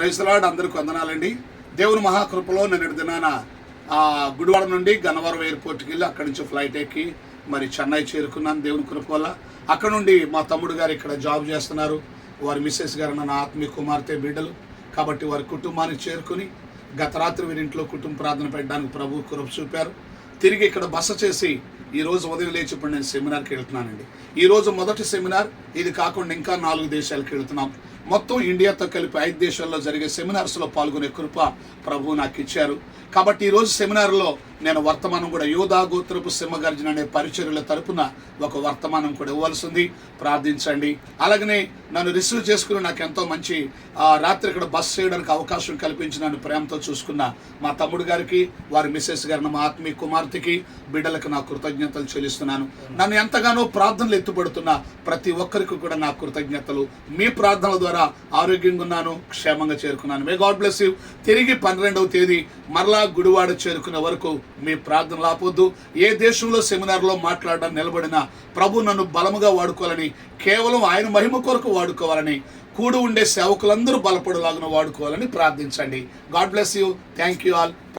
Praise lord, అందరికి వందనాలండి. దేవుని మహాకృపలో నేను దినాన గుడివాడ నుండి గన్నవరం ఎయిర్పోర్ట్కి వెళ్ళి అక్కడి నుంచి ఫ్లైట్ ఎక్కి మరి చెన్నై చేరుకున్నాను దేవుని కృప వల్ల. అక్కడ నుండి మా తమ్ముడు గారు ఇక్కడ జాబ్ చేస్తున్నారు. వారి మిస్సెస్ గారు నా ఆత్మీయ కుమార్తె బిడ్డలు కాబట్టి వారి కుటుంబానికి చేరుకుని గత రాత్రి వీరింట్లో కుటుంబ ప్రార్థన పెట్టడానికి ప్రభు కృప చూపారు. తిరిగి ఇక్కడ బస చేసి ఈరోజు ఉదయం లేచి ఇప్పుడు నేను సెమినార్కి వెళ్తున్నానండి. ఈరోజు మొదటి సెమినార్, ఇది కాకుండా ఇంకా 4 దేశాలకు వెళ్తున్నాం. మొత్తం ఇండియాతో కలిపి 5 దేశాల్లో జరిగే సెమినార్స్లో పాల్గొనే కృప ప్రభు నాకు ఇచ్చారు. కాబట్టి ఈరోజు సెమినార్లో నేను వర్తమానం కూడా యోధా గోత్రపు సింహగర్జన అనే పరిచర్యల తరపున ఒక వర్తమానం కూడా ఇవ్వాల్సి ఉంది. ప్రార్థించండి. అలాగనే నన్ను రిసీవ్ చేసుకుని నాకు ఎంతో మంచి రాత్రి ఇక్కడ బస్ చేయడానికి అవకాశం కల్పించి నన్ను ప్రేమతో చూసుకున్న మా తమ్ముడు గారికి, వారి మిస్సెస్ గారిని, మా ఆత్మీయ కుమార్తెకి, బిడ్డలకు నా కృతజ్ఞతలు చెల్లిస్తున్నాను. నన్ను ఎంతగానో ప్రార్థనలు ఎత్తుపడుతున్న ప్రతి ఒక్కరికి కూడా నా కృతజ్ఞతలు. మీ ప్రార్థనల ద్వారా ఆరోగ్యంగా ఉన్నాను, క్షేమంగా చేరుకున్నాను. May God bless you. తిరిగి 12వ తేదీ మరలా గుడివాడ చేరుకునే వరకు మీ ప్రార్థనలు ఆపొద్దు. ఏ దేశంలో సెమినార్లో మాట్లాడడం నిలబడినా ప్రభు నన్ను బలముగా వాడుకోవాలని, కేవలం ఆయన మహిమ కొరకు వాడుకోవాలని, కూడి ఉండే సేవకులందరూ బలపడలాగా వాడుకోవాలని ప్రార్థించండి. God bless you. Thank you all.